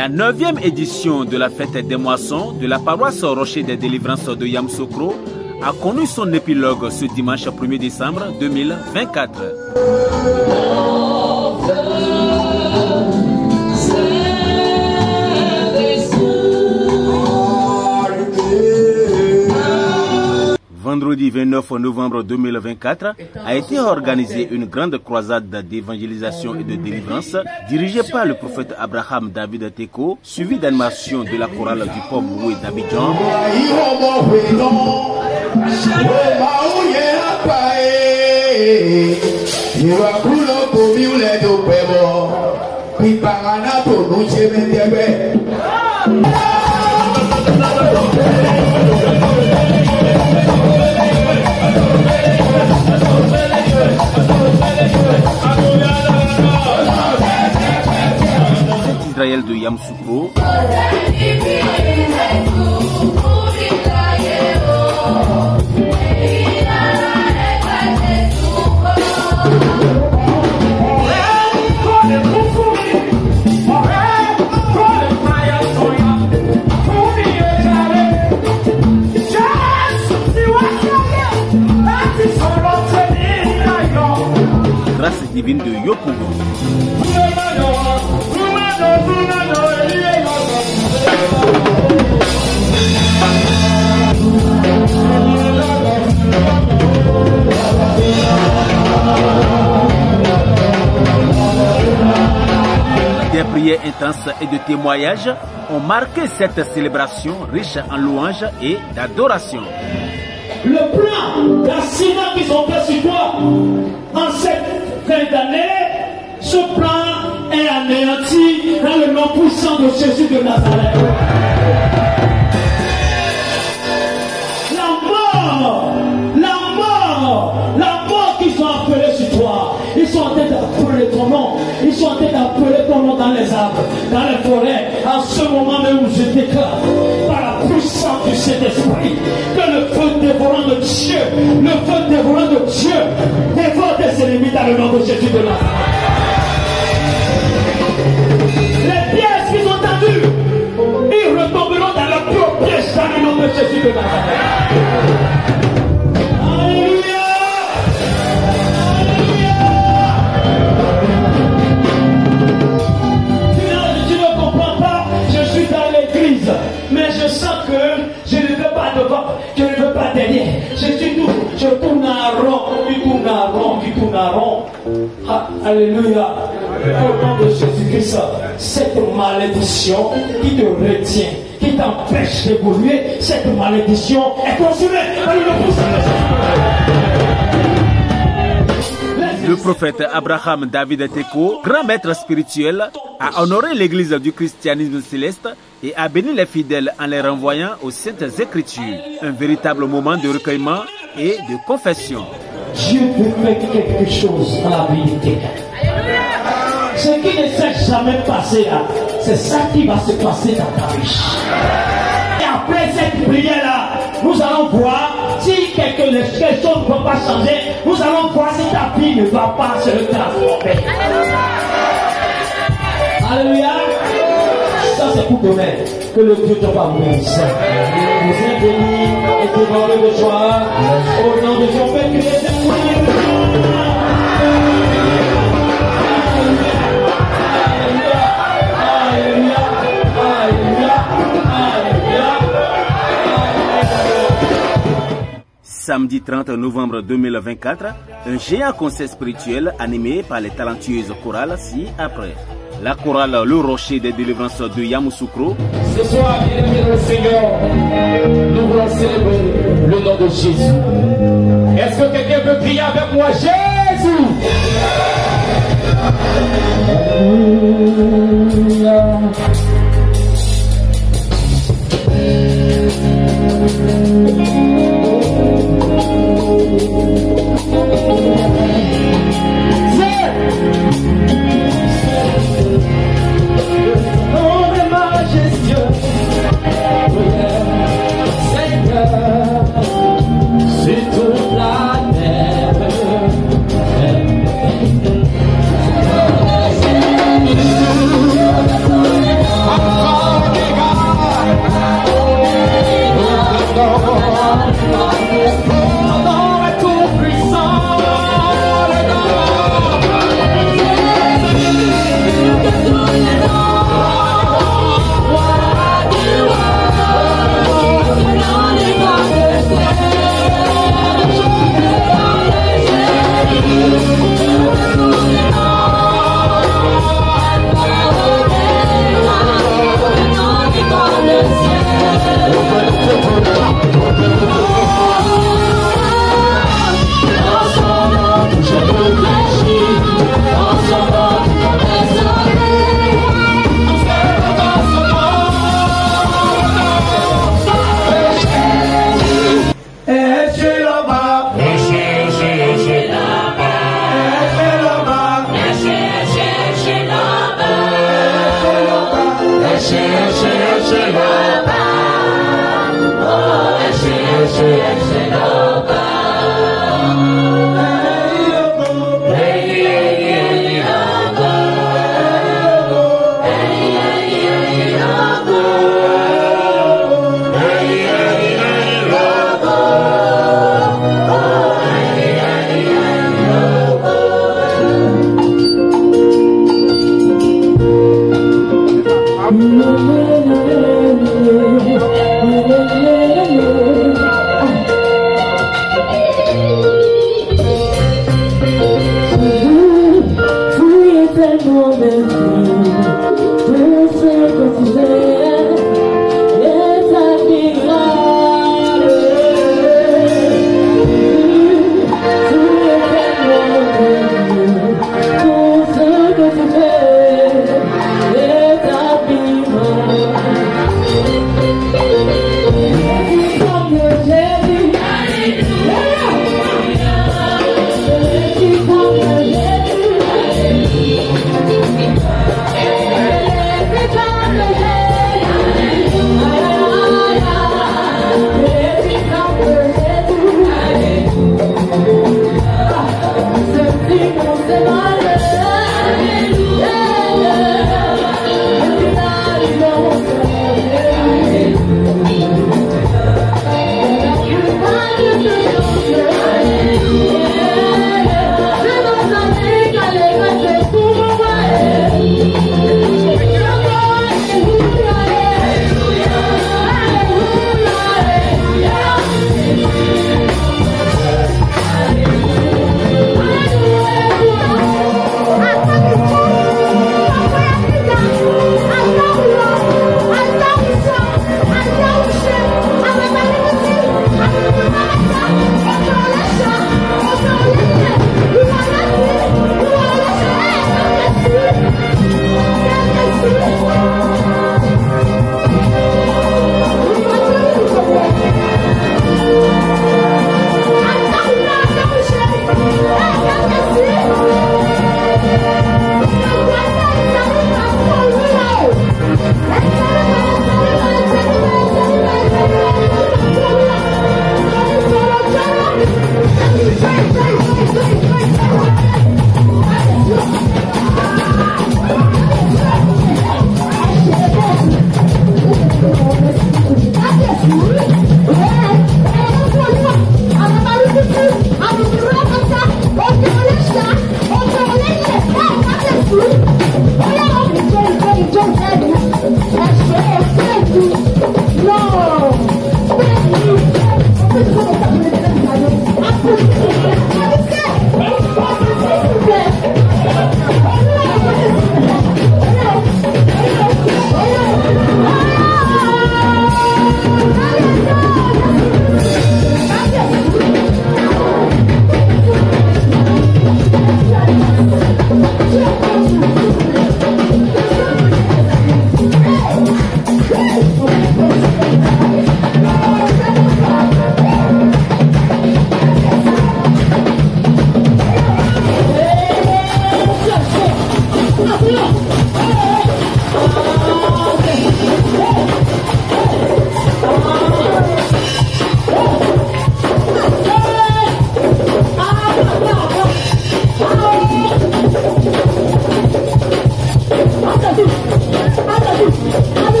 La 9e édition de la fête des moissons de la paroisse Rocher des Délivrances de Yamoussoukro a connu son épilogue ce dimanche 1er décembre 2024. Vendredi 29 novembre 2024 a été organisée une grande croisade d'évangélisation et de délivrance dirigée par le prophète Abraham David Teko, suivi d'animation de la chorale du peuple Boué d'Abidjan. Israël de Yamoussoukro. Grâce divine de Yopougon. Des prières intenses et de témoignages ont marqué cette célébration riche en louanges et d'adoration. Le plan d'assassinat qu'ils ont fait sur toi en cette fin d'année, ce plan est anéanti dans le nom puissant de Jésus de Nazareth. La mort qu'ils ont appelée sur toi, ils sont en train d'appeler ton nom, ils sont en train d'appeler ton nom dans les arbres, dans les forêts. En ce moment même où je déclare, par la puissance du Saint-Esprit, que le feu dévorant de Dieu, dévore tes ennemis dans le nom de Jésus de Nazareth. Les pièges qu'ils ont tendus, ils retomberont dans leur propre piège dans le nom de Jésus de Nazareth. Mais je sens que je ne veux pas devant, je ne veux pas derrière. Je tourne en rond, qui tourne en rond. Ah, alléluia. Au nom de Jésus-Christ, cette malédiction qui te retient, qui t'empêche d'évoluer, cette malédiction est consumée par le puissant de Jésus. Le prophète Abraham David Teko, grand maître spirituel, a honoré l'église du christianisme céleste et a béni les fidèles en les renvoyant aux saintes écritures. Un véritable moment de recueillement et de confession. Dieu veut faire quelque chose dans la vie de quelqu'un. Ce qui ne s'est jamais passé là, c'est ça qui va se passer dans ta vie. Et après cette prière-là, nous allons voir si quelque chose ne va pas changer. Nous allons voir si ta vie ne va pas se transformer. Alléluia. Ça c'est pour demain. Que le Dieu te va vous bénisse. Vous êtes bénis et débordés de joie. Au nom de Dieu, faites que les esprits. Samedi 30 novembre 2024, un géant concert spirituel animé par les talentueuses chorales ci-après. La chorale Le Rocher des Délivrances de Yamoussoukro. Ce soir, bien-aimés dans le Seigneur, nous voulons célébrer le nom de Jésus. Est-ce que quelqu'un peut crier avec moi Jésus? Oh,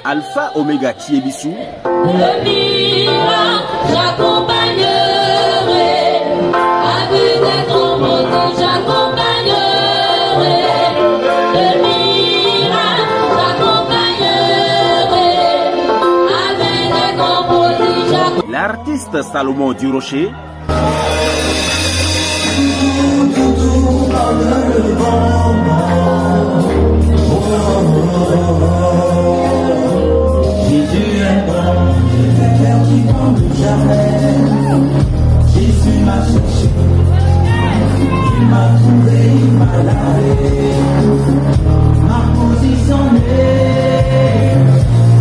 Alpha Omega Thiebisu. Le miracle, j'accompagnerai. Avec des grands mots, j'accompagnerai. Le miracle, j'accompagnerai. Avec des grands mots, j'accompagnerai. L'artiste Salomon Durocher. Jésus m'a cherché, il m'a trouvé, il m'a lavé, m'a positionné,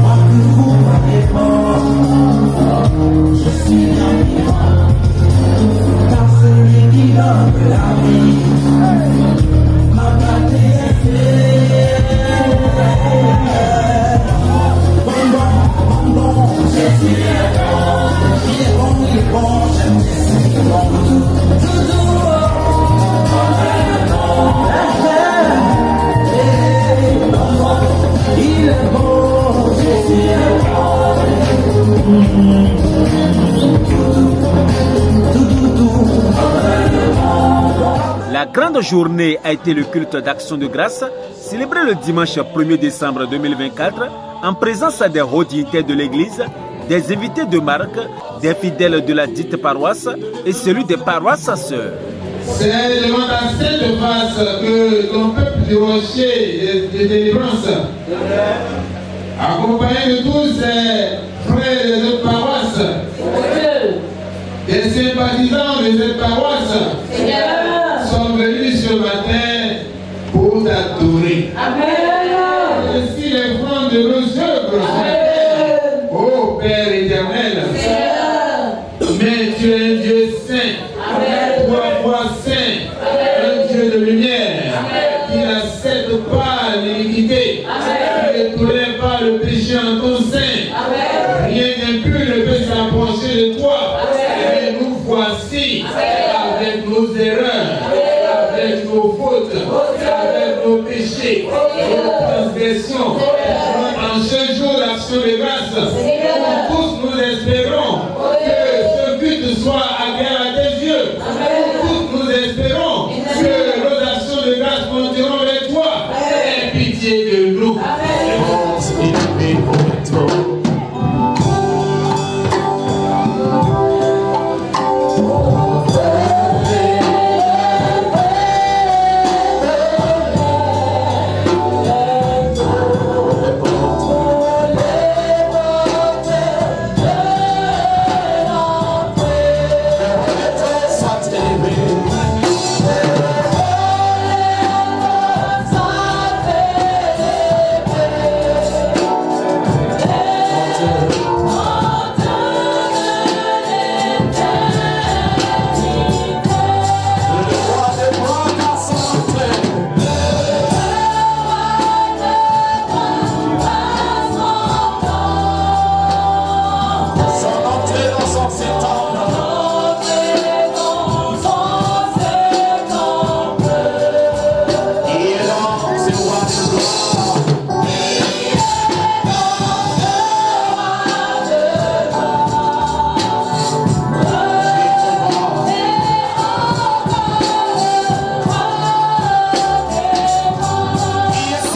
moi que vous m'avez mort, je suis bien vivant, car celui qui donne la vie, m'a baptisé. Bon, Jésus est bon, il est bon, j'aime Jésus, il est bon, Jésus est La grande journée a été le culte d'action de grâce, célébré le dimanche 1er décembre 2024, en présence des hauts dignitaires de l'Église, des invités de marque, des fidèles de la dite paroisse et celui des paroisses sœurs. C'est devant ta sainte face que ton peuple du rocher de délivrance, accompagné de tous ses frères des autres paroisses, des sympathisants de cette paroisse, sont venus ce matin pour t'adorer. Ainsi les francs de nos œuvres, ô Père éternel, mais tu es un Dieu saint, trois fois saint, un Dieu de lumière, qui n'accepte pas l'iniquité, qui ne tolère pas le péché en ton sein. Rien d'impur ne peut s'approcher de toi. Et nous voici avec nos erreurs, avec nos fautes, avec nos péchés, nos transgressions. En ce jour d'action de grâce, tous nous espérons que ce but soit agréable à tes yeux. Tous nous espérons que nos actions de grâce monteront vers toi. Aie pitié de nous.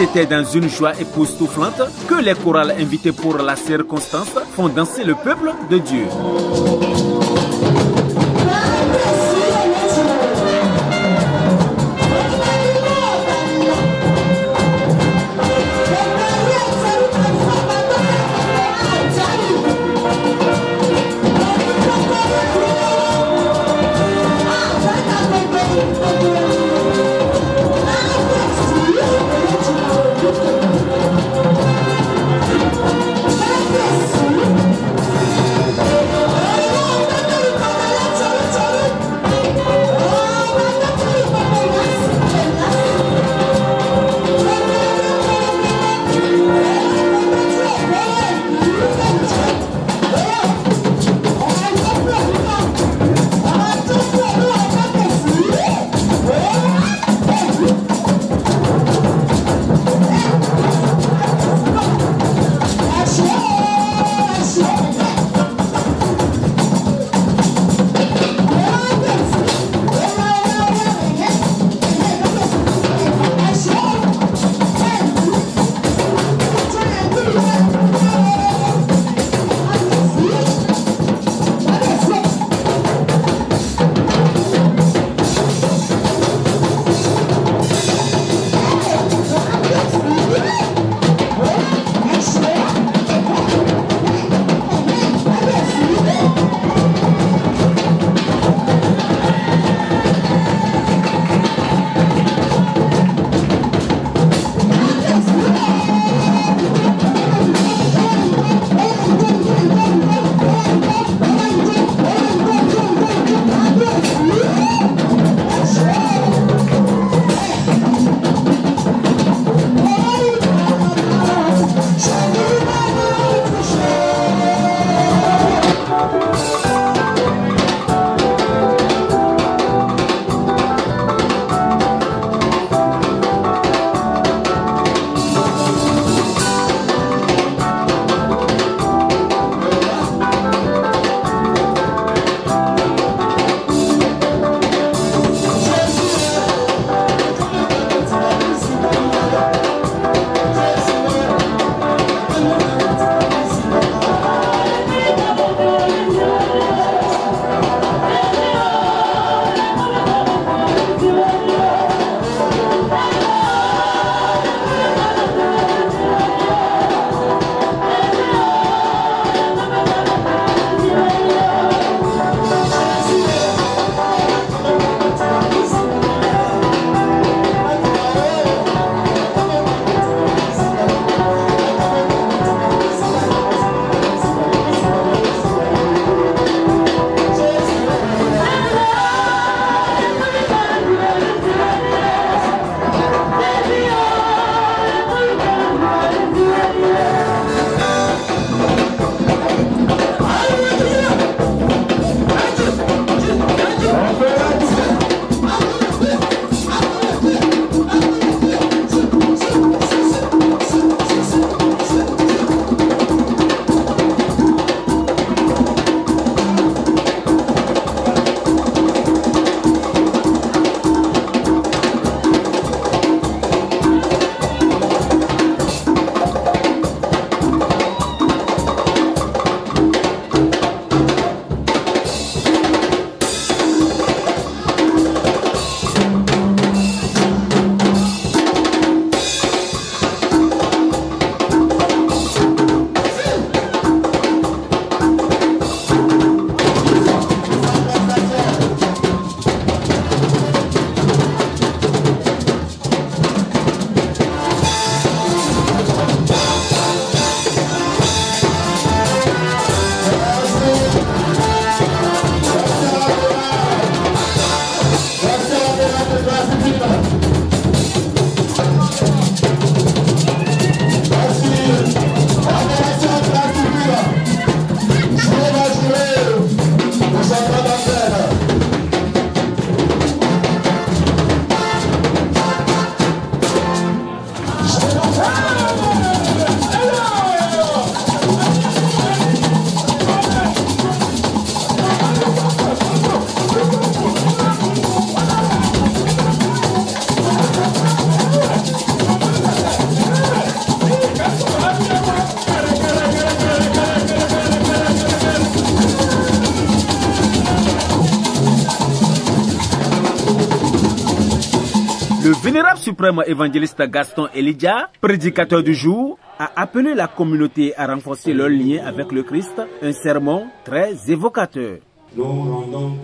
c'était dans une joie époustouflante que les chorales invités pour la circonstance font danser le peuple de Dieu. Oh, Le vénérable suprême évangéliste Gaston Elijah, prédicateur du jour, a appelé la communauté à renforcer leur lien avec le Christ, un sermon très évocateur. Nous rendons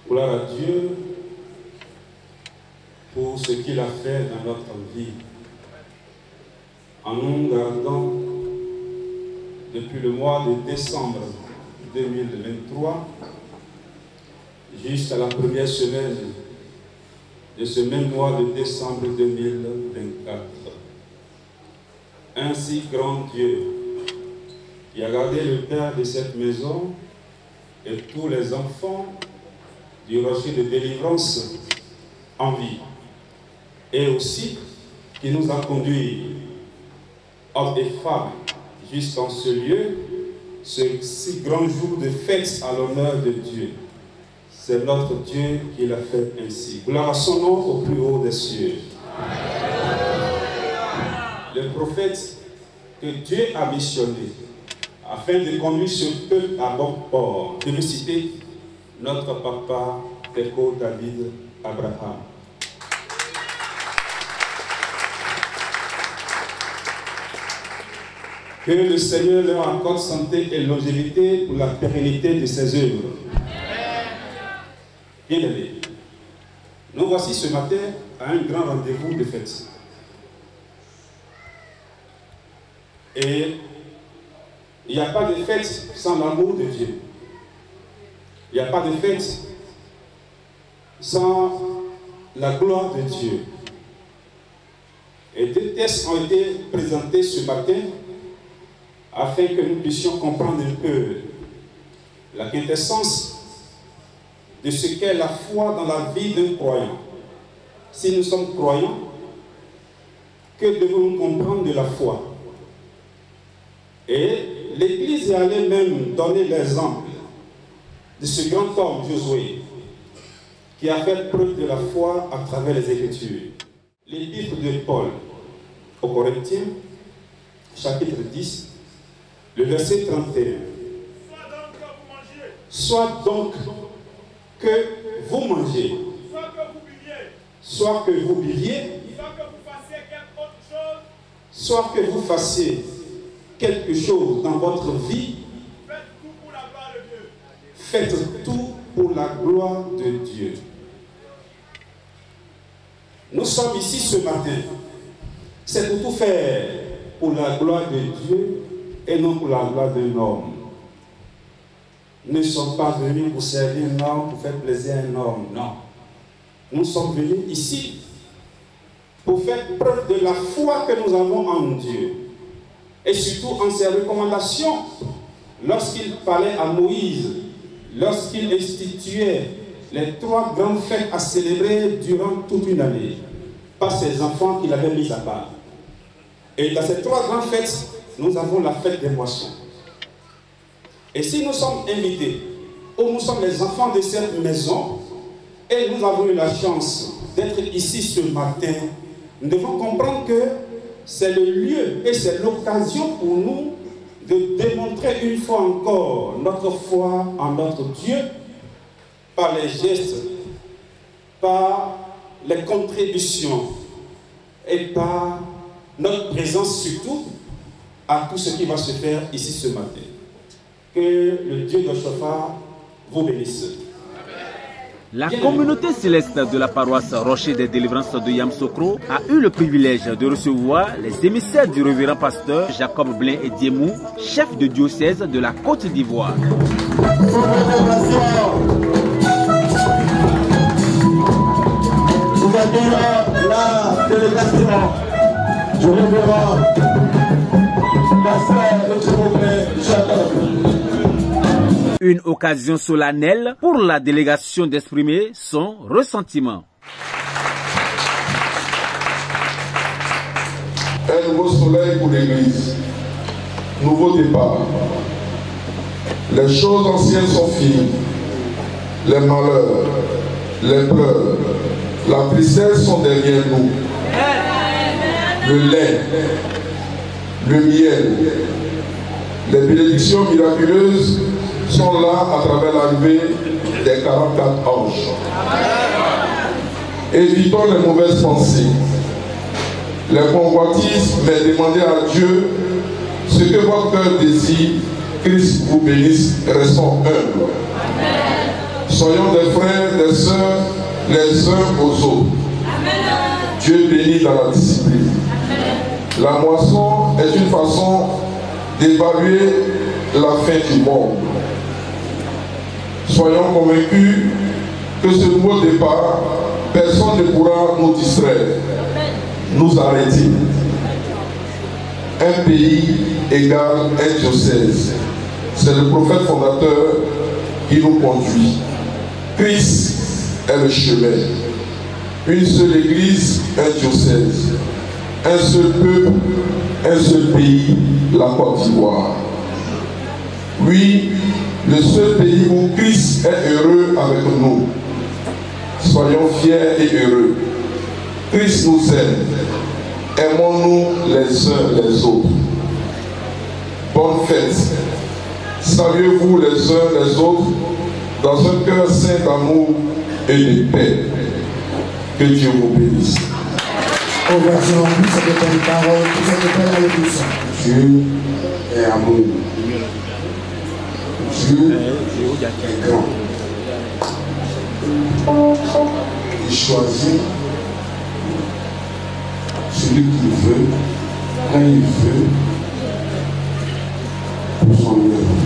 gloire à Dieu pour ce qu'il a fait dans notre vie, en nous gardant depuis le mois de décembre 2023 jusqu'à la première semaine de ce même mois de décembre 2024. Ainsi, grand Dieu, qui a gardé le père de cette maison et tous les enfants du rocher de délivrance en vie, et aussi qui nous a conduits, hommes et femmes, jusqu'en ce lieu, ce si grand jour de fête à l'honneur de Dieu. C'est notre Dieu qui l'a fait ainsi. Gloire à son nom au plus haut des cieux. Le prophète que Dieu a missionné afin de conduire ce peuple à bon port, je vais citer notre papa Teko David Abraham. Que le Seigneur leur accorde santé et longévité pour la pérennité de ses œuvres. Bien-aimés, nous voici ce matin à un grand rendez-vous de fête. Et il n'y a pas de fête sans l'amour de Dieu. Il n'y a pas de fête sans la gloire de Dieu. Et deux textes ont été présentés ce matin afin que nous puissions comprendre un peu la quintessence de ce qu'est la foi dans la vie d'un croyant. Si nous sommes croyants, que devons-nous comprendre de la foi? Et l'Église est allée même donner l'exemple de ce grand homme, Josué, qui a fait preuve de la foi à travers les Écritures. L'épître de Paul aux Corinthiens, chapitre 10, le verset 31. Soit donc que vous mangiez, soit que vous buviez, soit que vous fassiez quelque chose dans votre vie, faites tout pour la gloire de Dieu. Nous sommes ici ce matin, c'est pour tout faire pour la gloire de Dieu et non pour la gloire d'un homme. Nous ne sommes pas venus pour servir un homme, pour faire plaisir à un homme, non. Nous sommes venus ici pour faire preuve de la foi que nous avons en Dieu. Et surtout en ses recommandations, lorsqu'il parlait à Moïse, lorsqu'il instituait les 3 grandes fêtes à célébrer durant toute une année, par ses enfants qu'il avait mis à part. Et dans ces 3 grandes fêtes, nous avons la fête des moissons. Et si nous sommes invités, ou nous sommes les enfants de cette maison, et nous avons eu la chance d'être ici ce matin, nous devons comprendre que c'est le lieu et c'est l'occasion pour nous de démontrer une fois encore notre foi en notre Dieu par les gestes, par les contributions et par notre présence surtout à tout ce qui va se faire ici ce matin. Que le Dieu de Shofar vous bénisse. La communauté céleste de la paroisse Rocher des Délivrances de Yamsokro a eu le privilège de recevoir les émissaires du révérend pasteur Jacob Blin et Diemou, chef de diocèse de la Côte d'Ivoire. Nous accueillons la délégation du révérend pasteur Jacob. Une occasion solennelle pour la délégation d'exprimer son ressentiment. Un nouveau soleil pour l'Église, nouveau départ. Les choses anciennes sont finies. Les malheurs, les pleurs, la tristesse sont derrière nous. Le lait, le miel, les bénédictions miraculeuses sont là à travers l'arrivée des 44 anges. Évitons les mauvaises pensées, les convoitises, mais demandez à Dieu ce que votre cœur désire. Christ vous bénisse, restons humbles. Soyons des frères, des sœurs, les uns aux autres. Dieu bénit dans la discipline. La moisson est une façon d'évaluer la fin du monde. Soyons convaincus que ce nouveau départ, personne ne pourra nous distraire, nous arrêter. Un pays égale un diocèse. C'est le prophète fondateur qui nous conduit. Christ est le chemin. Une seule église, un diocèse. Un seul peuple, un seul pays, la Côte d'Ivoire. Oui, le seul pays où Christ est heureux avec nous. Soyons fiers et heureux. Christ nous aime. Aimons-nous les uns les autres. Bonne fête. Saluez-vous les uns les autres dans un cœur saint d'amour et de paix. Que Dieu vous bénisse. Ovation, plus cette belle parole, plus cette belle alléluia. Dieu est amour. Dieu est grand. Il choisit celui qu'il veut, quand il veut, pour son œuvre.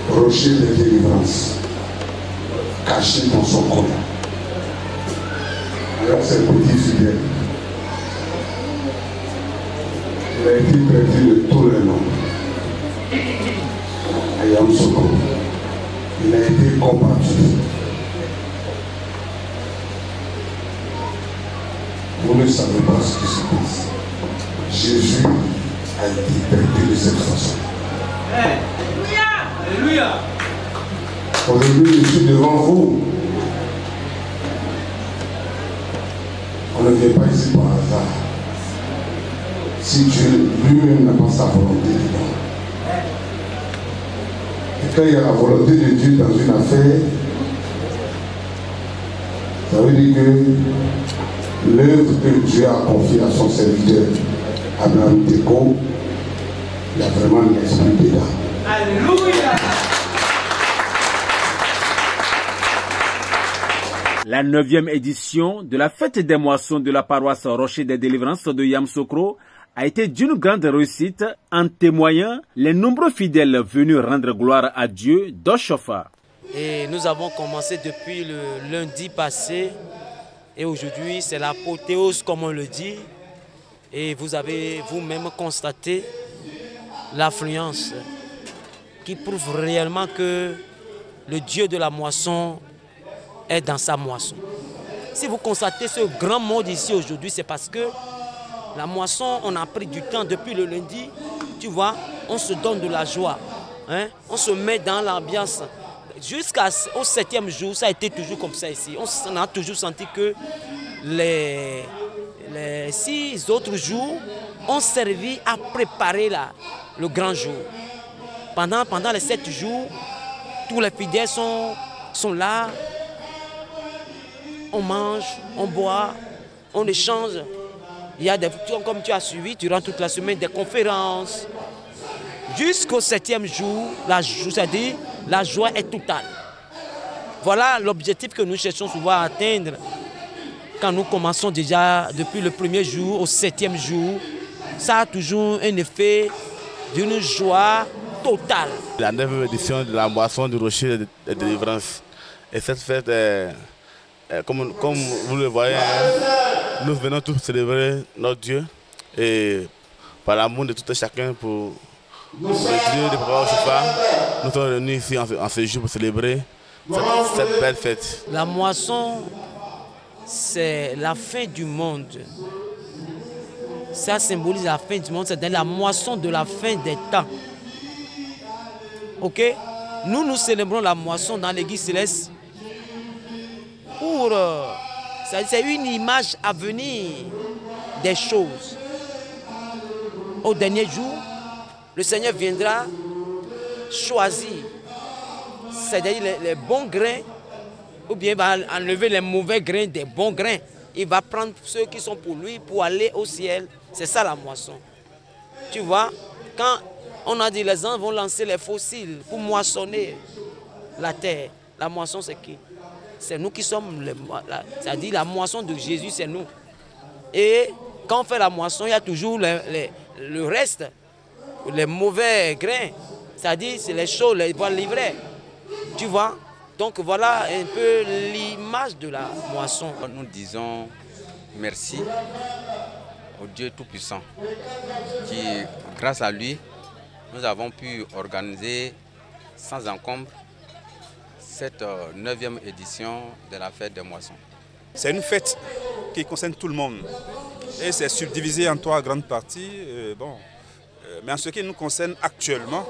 Rocher de délivrance, caché dans son corps. Alors c'est le petit fidèle. Il a été traité de tous les noms. Ayam Soko. Il a été combattu. Vous ne savez pas ce qui se passe. Jésus a été traité de cette façon. Alléluia. Aujourd'hui, je suis devant vous. On ne vient pas ici par hasard. Si Dieu lui-même n'a pas sa volonté dedans. Et quand il y a la volonté de Dieu dans une affaire, ça veut dire que l'œuvre que Dieu a confiée à son serviteur, Abraham Teko, il y a vraiment l'esprit dedans. Alléluia. La 9e édition de la fête des moissons de la paroisse Rocher des Délivrances de Yamoussoukro a été d'une grande réussite en témoignant les nombreux fidèles venus rendre gloire à Dieu d'Oshofa. Et nous avons commencé depuis le lundi passé et aujourd'hui c'est l'apothéose comme on le dit. Et vous avez vous-même constaté l'affluence qui prouve réellement que le Dieu de la moisson est dans sa moisson. Si vous constatez ce grand monde ici aujourd'hui, c'est parce que la moisson, on a pris du temps depuis le lundi, tu vois, on se donne de la joie, hein? On se met dans l'ambiance. Jusqu'au 7e jour, ça a été toujours comme ça ici. On a toujours senti que les 6 autres jours ont servi à préparer le grand jour. Pendant les 7 jours, tous les fidèles sont là. On mange, on boit, on échange. Il y a des, comme tu as suivi, durant toute la semaine, des conférences. Jusqu'au 7e jour, c'est-à-dire la joie est totale. Voilà l'objectif que nous cherchons souvent à atteindre quand nous commençons déjà depuis le 1er jour au 7e jour. Ça a toujours un effet d'une joie totale. La 9e édition de la moisson du Rocher de Délivrance. Et cette fête comme vous le voyez, nous venons tous célébrer notre Dieu et par l'amour de tout et chacun pour le Dieu de Papa Oshofa, nous sommes réunis ici en ce jour pour célébrer cette belle fête. La moisson, c'est la fin du monde. Ça symbolise la fin du monde, c'est la moisson de la fin des temps. Ok? Nous célébrons la moisson dans l'église céleste. C'est une image à venir des choses. Au dernier jour, le Seigneur viendra choisir, c'est-à-dire les bons grains ou bien il va enlever les mauvais grains des bons grains. Il va prendre ceux qui sont pour lui pour aller au ciel. C'est ça la moisson. Tu vois, quand on a dit les gens vont lancer les fossiles pour moissonner la terre, la moisson c'est qui? C'est nous qui sommes, c'est-à-dire la moisson de Jésus, c'est nous. Et quand on fait la moisson, il y a toujours le reste, les mauvais grains, c'est-à-dire c'est les choses, les voiles livrées. Tu vois? Donc voilà un peu l'image de la moisson. Nous disons merci au Dieu Tout-Puissant qui, grâce à lui, nous avons pu organiser sans encombre cette 9e édition de la fête des moissons. C'est une fête qui concerne tout le monde et c'est subdivisé en 3 grandes parties. Mais en ce qui nous concerne actuellement,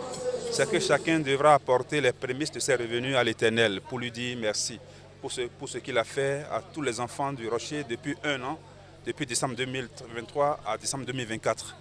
c'est que chacun devra apporter les prémices de ses revenus à l'Éternel pour lui dire merci pour ce qu'il a fait à tous les enfants du Rocher depuis 1 an, depuis décembre 2023 à décembre 2024.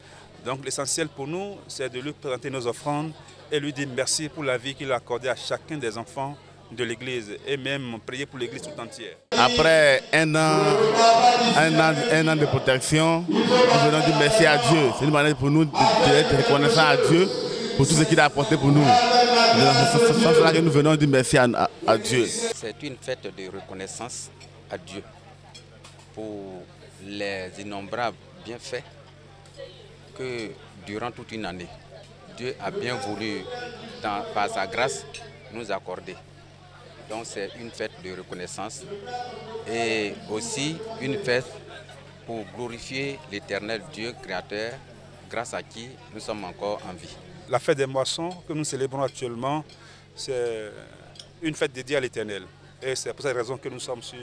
Donc l'essentiel pour nous, c'est de lui présenter nos offrandes et lui dire merci pour la vie qu'il a accordée à chacun des enfants de l'Église et même prier pour l'Église tout entière. Après un an de protection, nous venons dire merci à Dieu. C'est une manière pour nous d'être reconnaissants à Dieu pour tout ce qu'il a apporté pour nous. C'est cela que nous venons dire merci à Dieu. C'est une fête de reconnaissance à Dieu pour les innombrables bienfaits que durant toute une année, Dieu a bien voulu, par sa grâce, nous accorder. Donc c'est une fête de reconnaissance et aussi une fête pour glorifier l'Éternel Dieu créateur, grâce à qui nous sommes encore en vie. La fête des moissons que nous célébrons actuellement, c'est une fête dédiée à l'Éternel. Et c'est pour cette raison que nous sommes sur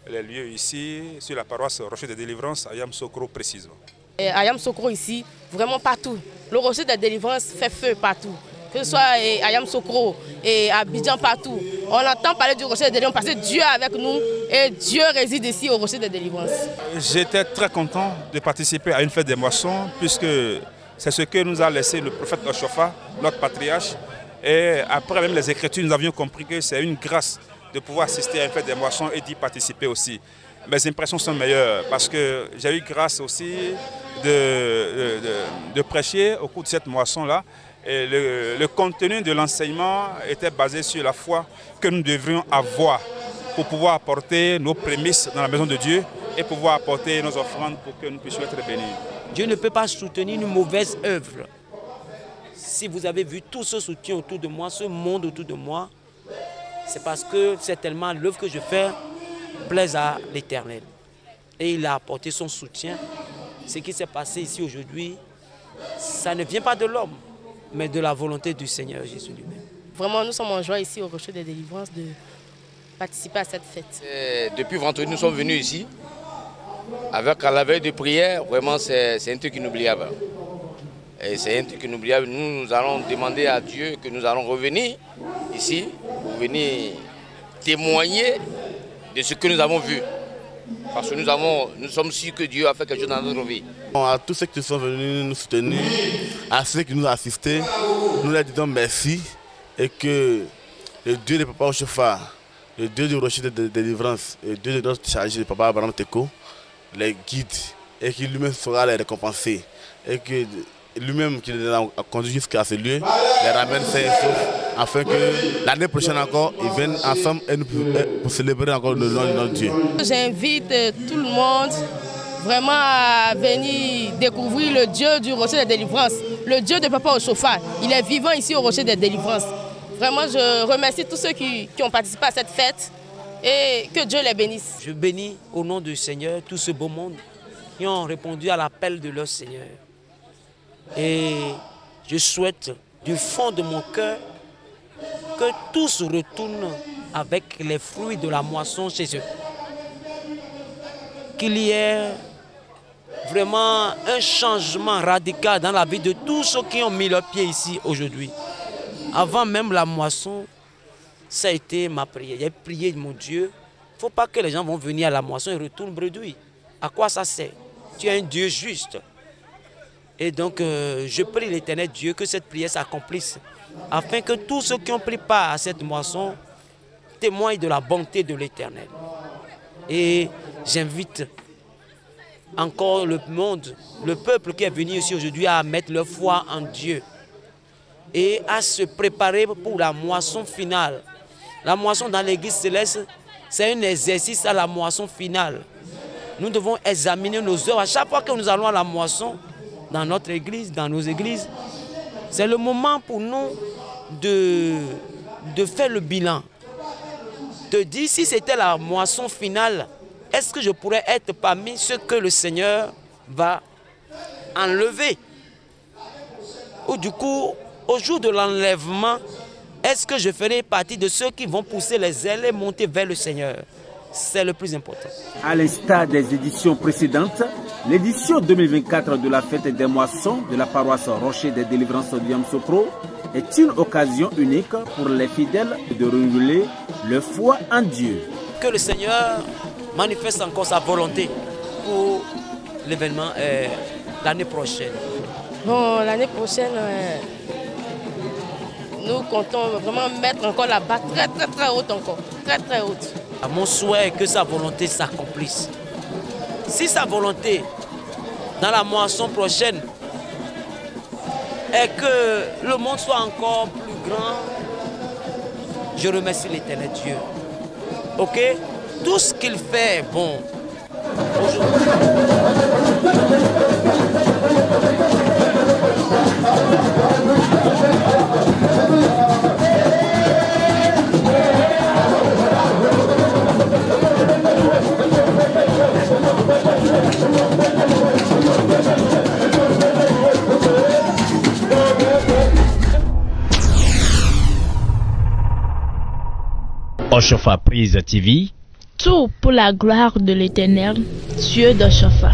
les lieux ici, sur la paroisse Rocher de Délivrance, à Yamsokro précisément. Et à Yamsokro ici, vraiment partout. Le Rocher de Délivrance fait feu partout. Que ce soit à Yamsokro et à Abidjan partout. On entend parler du Rocher de Délivrance parce que Dieu est avec nous et Dieu réside ici au Rocher de Délivrance. J'étais très content de participer à une fête des moissons puisque c'est ce que nous a laissé le prophète Oshofa, notre patriarche. Et après même les Écritures, nous avions compris que c'est une grâce de pouvoir assister à une fête des moissons et d'y participer aussi. Mes impressions sont meilleures parce que j'ai eu grâce aussi de prêcher au cours de cette moisson-là. Et le contenu de l'enseignement était basé sur la foi que nous devrions avoir pour pouvoir apporter nos prémices dans la maison de Dieu et pouvoir apporter nos offrandes pour que nous puissions être bénis. Dieu ne peut pas soutenir une mauvaise œuvre. Si vous avez vu tout ce soutien autour de moi, ce monde autour de moi, c'est parce que certainement l'œuvre que je fais plaise à l'Éternel. Et il a apporté son soutien. Ce qui s'est passé ici aujourd'hui, ça ne vient pas de l'homme, mais de la volonté du Seigneur Jésus lui-même. Vraiment, nous sommes en joie ici au Rocher de Délivrance de participer à cette fête. Depuis vendredi, nous sommes venus ici. Avec à la veille de prière, vraiment c'est un truc inoubliable. Et c'est un truc inoubliable. Nous allons demander à Dieu que nous allons revenir ici pour venir témoigner de ce que nous avons vu. Parce que nous sommes sûrs que Dieu a fait quelque chose dans notre vie. À tous ceux qui sont venus nous soutenir, à ceux qui nous ont assistés, nous leur disons merci et que le Dieu de Papa Oshofa, le Dieu du Rocher de Délivrance, le Dieu de notre chargé, le Papa Abraham Teko, les guide et qui lui-même saura les récompenser et que lui-même qui les a conduits jusqu'à ce lieu les ramène sains et saufs afin que l'année prochaine encore ils viennent ensemble et nous pour célébrer encore le nom de notre Dieu. J'invite tout le monde vraiment à venir découvrir le Dieu du Rocher de Délivrance, le Dieu de Papa Oshofa. Il est vivant ici au Rocher de Délivrance. Vraiment, je remercie tous ceux qui ont participé à cette fête et que Dieu les bénisse. Je bénis au nom du Seigneur tout ce beau monde qui ont répondu à l'appel de leur Seigneur. Et je souhaite du fond de mon cœur que tous retournent avec les fruits de la moisson chez eux. Qu'il y ait vraiment un changement radical dans la vie de tous ceux qui ont mis leurs pieds ici aujourd'hui. Avant même la moisson, ça a été ma prière. J'ai prié mon Dieu. Il ne faut pas que les gens vont venir à la moisson et retournent bredouilles. À quoi ça sert? Tu es un Dieu juste. Et donc, je prie l'Éternel Dieu que cette prière s'accomplisse, afin que tous ceux qui ont pris part à cette moisson témoigne de la bonté de l'Éternel. Et j'invite encore le monde, le peuple qui est venu ici aujourd'hui à mettre leur foi en Dieu et à se préparer pour la moisson finale. La moisson dans l'église céleste, c'est un exercice à la moisson finale. Nous devons examiner nos œuvres. À chaque fois que nous allons à la moisson, dans notre église, dans nos églises, c'est le moment pour nous de faire le bilan. De dire si c'était la moisson finale, est-ce que je pourrais être parmi ceux que le Seigneur va enlever? Ou du coup, au jour de l'enlèvement, est-ce que je ferai partie de ceux qui vont pousser les ailes et monter vers le Seigneur? C'est le plus important. À l'instar des éditions précédentes, l'édition 2024 de la fête des moissons de la paroisse Rocher des Délivrances de Yamoussoukro est une occasion unique pour les fidèles de renouveler leur foi en Dieu. Que le Seigneur manifeste encore sa volonté pour l'événement l'année prochaine. Bon, l'année prochaine, nous comptons vraiment mettre encore la barre très haute encore, très haute. À mon souhait que sa volonté s'accomplisse. Si sa volonté dans la moisson prochaine est que le monde soit encore plus grand, je remercie l'Éternel Dieu. Ok? Tout ce qu'il fait est bon. Oshofa Prise TV. Tout pour la gloire de l'Éternel, Dieu de Oshofa.